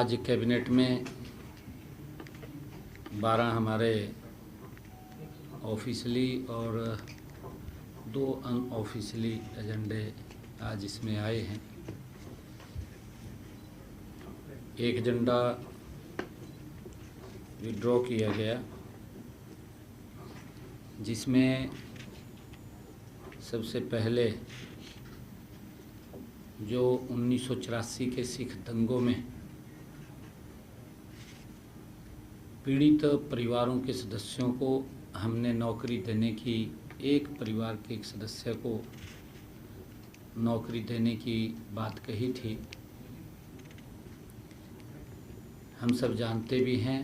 आज कैबिनेट में 12 हमारे ऑफिशियली और 2 अनऑफिशियली एजेंडे आज इसमें आए हैं। एक एजेंडा विड्रॉ किया गया, जिसमें सबसे पहले जो 1984 के सिख दंगों में पीड़ित परिवारों के सदस्यों को हमने नौकरी देने की, एक परिवार के एक सदस्य को नौकरी देने की बात कही थी। हम सब जानते भी हैं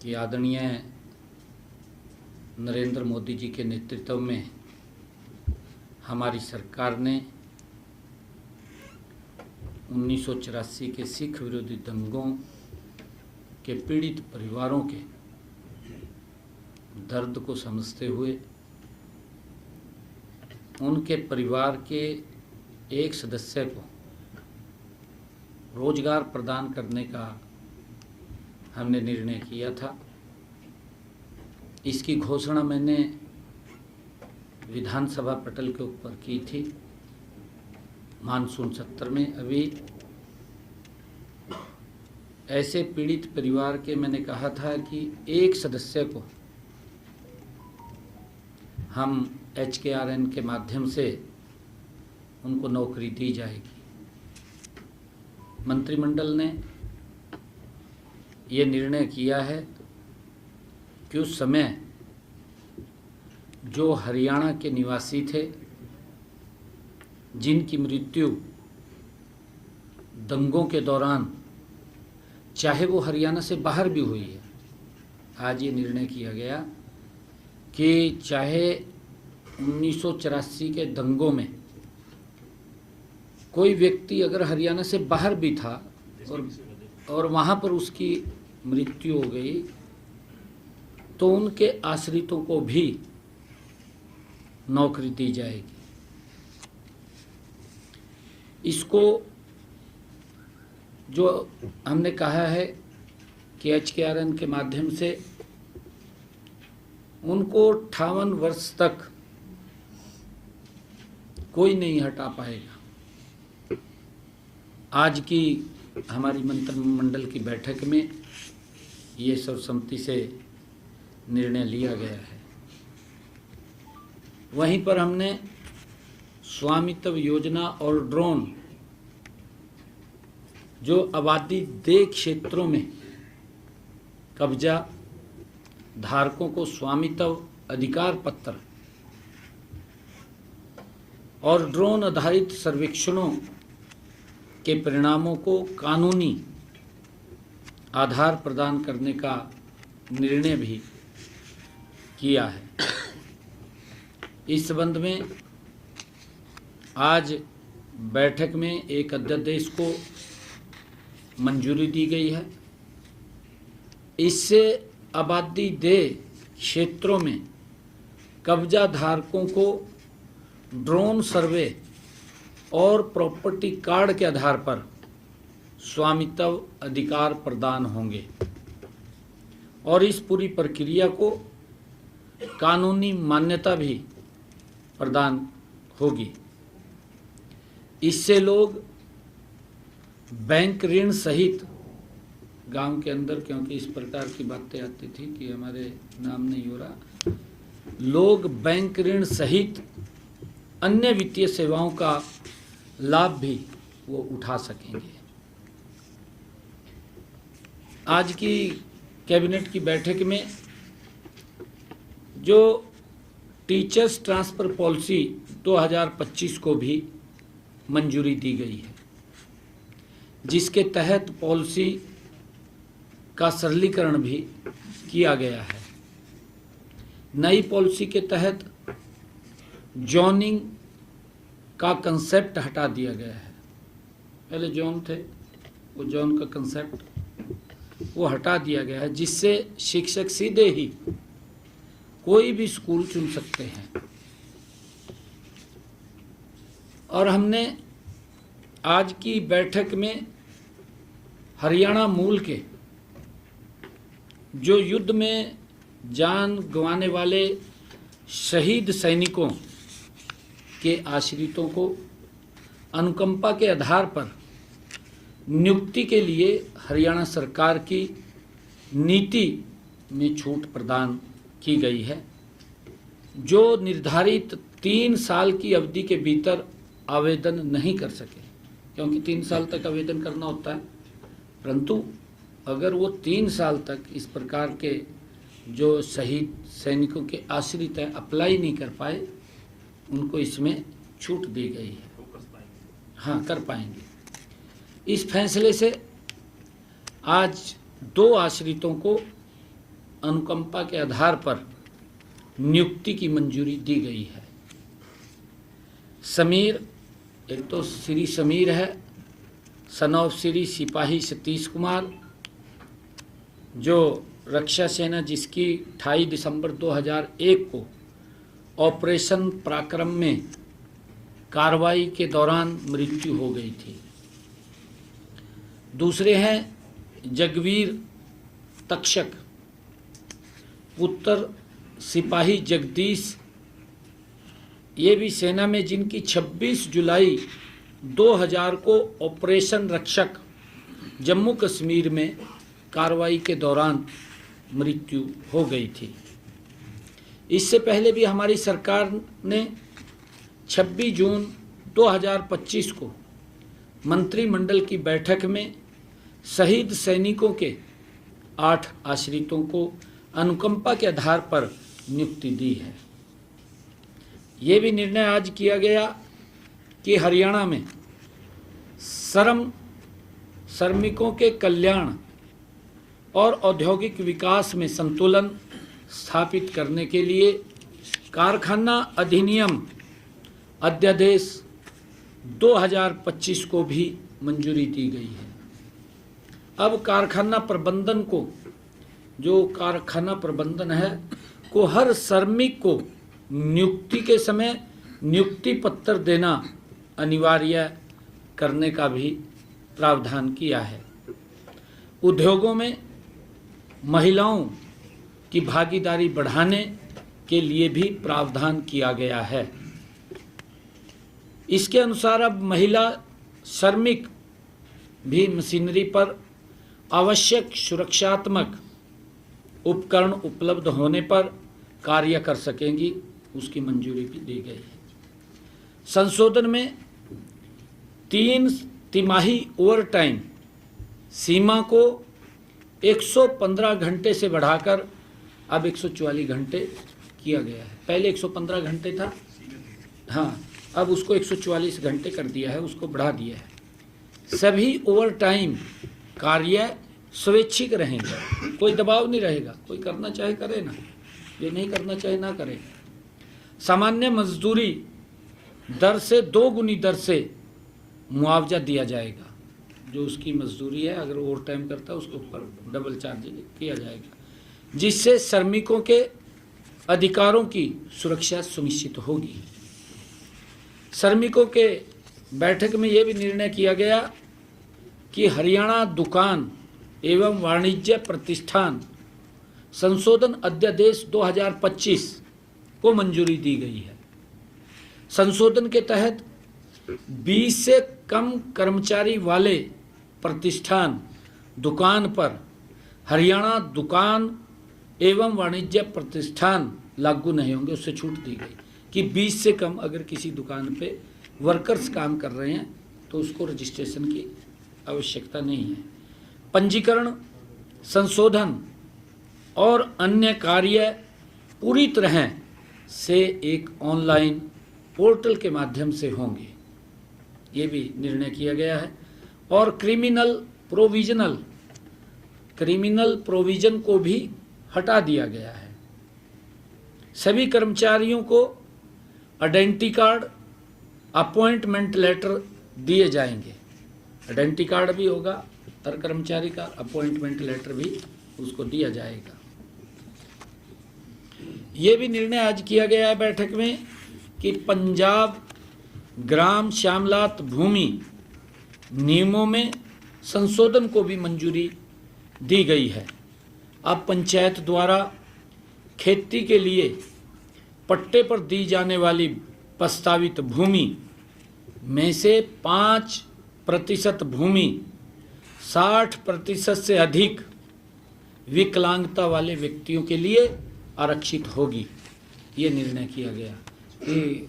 कि आदरणीय नरेंद्र मोदी जी के नेतृत्व में हमारी सरकार ने 1984 के सिख विरोधी दंगों के पीड़ित परिवारों के दर्द को समझते हुए उनके परिवार के एक सदस्य को रोजगार प्रदान करने का हमने निर्णय किया था। इसकी घोषणा मैंने विधानसभा पटल के ऊपर की थी मानसून सत्र में। अभी ऐसे पीड़ित परिवार के मैंने कहा था कि एक सदस्य को हम HKRN के माध्यम से उनको नौकरी दी जाएगी। मंत्रिमंडल ने ये निर्णय किया है कि उस समय जो हरियाणा के निवासी थे जिनकी मृत्यु दंगों के दौरान, चाहे वो हरियाणा से बाहर भी हुई है, आज ये निर्णय किया गया कि चाहे 1984 के दंगों में कोई व्यक्ति अगर हरियाणा से बाहर भी था और वहाँ पर उसकी मृत्यु हो गई, तो उनके आश्रितों को भी नौकरी दी जाएगी। इसको जो हमने कहा है कि HKRN के माध्यम से उनको 58 वर्ष तक कोई नहीं हटा पाएगा। आज की हमारी मंत्रिमंडल की बैठक में ये सर्वसम्मति से निर्णय लिया गया है। वहीं पर हमने स्वामित्व योजना और ड्रोन, जो आबादी देय क्षेत्रों में कब्जा धारकों को स्वामित्व अधिकार पत्र और ड्रोन आधारित सर्वेक्षणों के परिणामों को कानूनी आधार प्रदान करने का निर्णय भी किया है। इस संबंध में आज बैठक में एक अध्यादेश को मंजूरी दी गई है। इससे आबादी देय क्षेत्रों में कब्जा धारकों को ड्रोन सर्वे और प्रॉपर्टी कार्ड के आधार पर स्वामित्व अधिकार प्रदान होंगे और इस पूरी प्रक्रिया को कानूनी मान्यता भी प्रदान होगी। इससे लोग बैंक ऋण सहित गांव के अंदर, क्योंकि इस प्रकार की बातें आती थी कि हमारे नाम नहीं हो रहा, लोग बैंक ऋण सहित अन्य वित्तीय सेवाओं का लाभ भी वो उठा सकेंगे। आज की कैबिनेट की बैठक में जो टीचर्स ट्रांसफर पॉलिसी 2025 को भी मंजूरी दी गई है, जिसके तहत पॉलिसी का सरलीकरण भी किया गया है। नई पॉलिसी के तहत जोनिंग का कंसेप्ट हटा दिया गया है। पहले जोन थे, वो जोन का कंसेप्ट वो हटा दिया गया है, जिससे शिक्षक सीधे ही कोई भी स्कूल चुन सकते हैं। और हमने आज की बैठक में हरियाणा मूल के जो युद्ध में जान गंवाने वाले शहीद सैनिकों के आश्रितों को अनुकंपा के आधार पर नियुक्ति के लिए हरियाणा सरकार की नीति में छूट प्रदान की गई है, जो निर्धारित 3 साल की अवधि के भीतर आवेदन नहीं कर सके, क्योंकि 3 साल तक आवेदन करना होता है, परंतु अगर वो 3 साल तक इस प्रकार के जो शहीद सैनिकों के आश्रित हैं अप्लाई नहीं कर पाए, उनको इसमें छूट दी गई है। हाँ, कर पाएंगे। इस फैसले से आज 2 आश्रितों को अनुकंपा के आधार पर नियुक्ति की मंजूरी दी गई है। समीर, एक तो श्री समीर है, सन ऑफ श्री सिपाही सतीश कुमार, जो रक्षा सेना जिसकी 28 दिसंबर 2001 को ऑपरेशन पराक्रम में कार्रवाई के दौरान मृत्यु हो गई थी। दूसरे हैं जगवीर तक्षक, पुत्र सिपाही जगदीश, ये भी सेना में जिनकी 26 जुलाई 2000 को ऑपरेशन रक्षक जम्मू कश्मीर में कार्रवाई के दौरान मृत्यु हो गई थी। इससे पहले भी हमारी सरकार ने 26 जून 2025 को मंत्रिमंडल की बैठक में शहीद सैनिकों के 8 आश्रितों को अनुकंपा के आधार पर नियुक्ति दी है। ये भी निर्णय आज किया गया कि हरियाणा में श्रमिकों के कल्याण और औद्योगिक विकास में संतुलन स्थापित करने के लिए कारखाना अधिनियम अध्यादेश 2025 को भी मंजूरी दी गई है। अब कारखाना प्रबंधन को, जो कारखाना प्रबंधन है, को हर श्रमिक को नियुक्ति के समय नियुक्ति पत्र देना अनिवार्य करने का भी प्रावधान किया है। उद्योगों में महिलाओं की भागीदारी बढ़ाने के लिए भी प्रावधान किया गया है। इसके अनुसार अब महिला श्रमिक भी मशीनरी पर आवश्यक सुरक्षात्मक उपकरण उपलब्ध होने पर कार्य कर सकेंगी, उसकी मंजूरी भी दी गई है। संशोधन में 3 तिमाही ओवरटाइम सीमा को 115 घंटे से बढ़ाकर अब 144 घंटे किया गया है। पहले 115 घंटे था, हाँ, अब उसको 144 घंटे कर दिया है, उसको बढ़ा दिया है। सभी ओवरटाइम कार्य स्वैच्छिक रहेंगे, कोई दबाव नहीं रहेगा, कोई करना चाहे करे ना, ये नहीं करना चाहे ना करे। सामान्य मजदूरी दर से 2 गुनी दर से मुआवजा दिया जाएगा, जो उसकी मजदूरी है, अगर ओवर टाइम करता है उसके ऊपर डबल चार्ज किया जाएगा, जिससे श्रमिकों के अधिकारों की सुरक्षा सुनिश्चित होगी। श्रमिकों के बैठक में यह भी निर्णय किया गया कि हरियाणा दुकान एवं वाणिज्य प्रतिष्ठान संशोधन अध्यादेश 2025 को मंजूरी दी गई है। संशोधन के तहत 20 से कम कर्मचारी वाले प्रतिष्ठान दुकान पर हरियाणा दुकान एवं वाणिज्य प्रतिष्ठान लागू नहीं होंगे, उससे छूट दी गई कि 20 से कम अगर किसी दुकान पे वर्कर्स काम कर रहे हैं तो उसको रजिस्ट्रेशन की आवश्यकता नहीं है। पंजीकरण, संशोधन और अन्य कार्य पूरी तरह से एक ऑनलाइन पोर्टल के माध्यम से होंगे, ये भी निर्णय किया गया है। और क्रिमिनल प्रोविजन को भी हटा दिया गया है। सभी कर्मचारियों को आइडेंटिटी कार्ड, अपॉइंटमेंट लेटर दिए जाएंगे। आइडेंटिटी कार्ड भी होगा हर कर्मचारी का, अपॉइंटमेंट लेटर भी उसको दिया जाएगा। ये भी निर्णय आज किया गया है बैठक में कि पंजाब ग्राम श्यामलात भूमि नियमों में संशोधन को भी मंजूरी दी गई है। अब पंचायत द्वारा खेती के लिए पट्टे पर दी जाने वाली प्रस्तावित भूमि में से 5% भूमि 60% से अधिक विकलांगता वाले व्यक्तियों के लिए आरक्षित होगी। ये निर्णय किया गया कि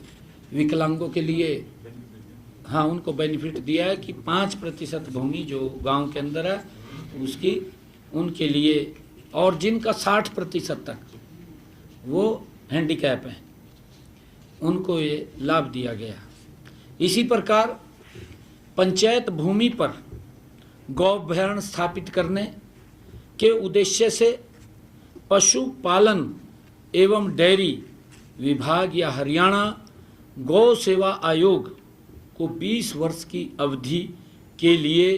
विकलांगों के लिए हाँ उनको बेनिफिट दिया है कि 5% भूमि जो गांव के अंदर है उसकी उनके लिए, और जिनका 60% तक वो हैंडीकैप हैं उनको ये लाभ दिया गया। इसी प्रकार पंचायत भूमि पर गौअभ्यारण्य स्थापित करने के उद्देश्य से पशुपालन एवं डेयरी विभाग या हरियाणा गौ सेवा आयोग को 20 वर्ष की अवधि के लिए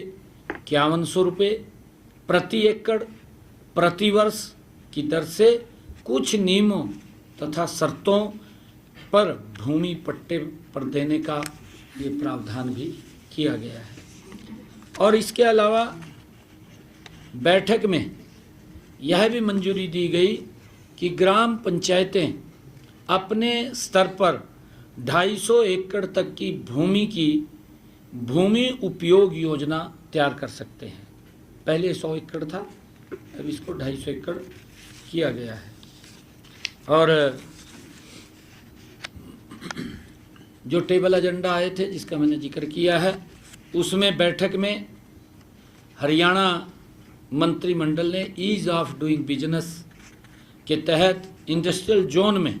5100 रुपये प्रति एकड़ प्रति वर्ष की दर से कुछ नियमों तथा शर्तों पर भूमि पट्टे पर देने का ये प्रावधान भी किया गया है। और इसके अलावा बैठक में यह भी मंजूरी दी गई कि ग्राम पंचायतें अपने स्तर पर 250 एकड़ तक की भूमि उपयोग योजना तैयार कर सकते हैं। पहले 100 एकड़ था, अब इसको 250 एकड़ किया गया है। और जो टेबल एजेंडा आए थे जिसका मैंने जिक्र किया है, उसमें बैठक में हरियाणा मंत्रिमंडल ने ईज ऑफ डूइंग बिजनेस के तहत इंडस्ट्रियल जोन में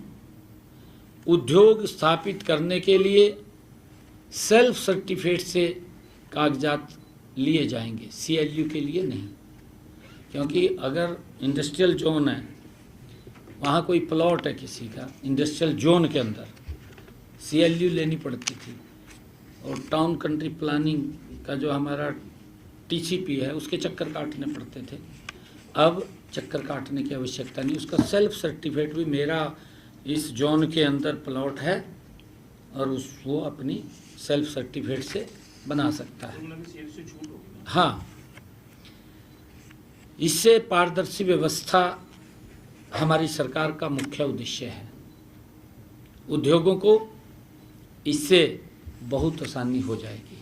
उद्योग स्थापित करने के लिए सेल्फ सर्टिफिकेट से कागजात लिए जाएंगे, CLU के लिए नहीं। क्योंकि अगर इंडस्ट्रियल जोन है, वहाँ कोई प्लॉट है किसी का इंडस्ट्रियल जोन के अंदर, CLU लेनी पड़ती थी। और टाउन कंट्री प्लानिंग का जो हमारा TCP है उसके चक्कर काटने पड़ते थे। अब चक्कर काटने की आवश्यकता नहीं, उसका सेल्फ सर्टिफिकेट भी मेरा इस जोन के अंदर प्लॉट है और वो अपनी सेल्फ सर्टिफिकेट से बना सकता है। हाँ, इससे पारदर्शी व्यवस्था हमारी सरकार का मुख्य उद्देश्य है। उद्योगों को इससे बहुत आसानी हो जाएगी।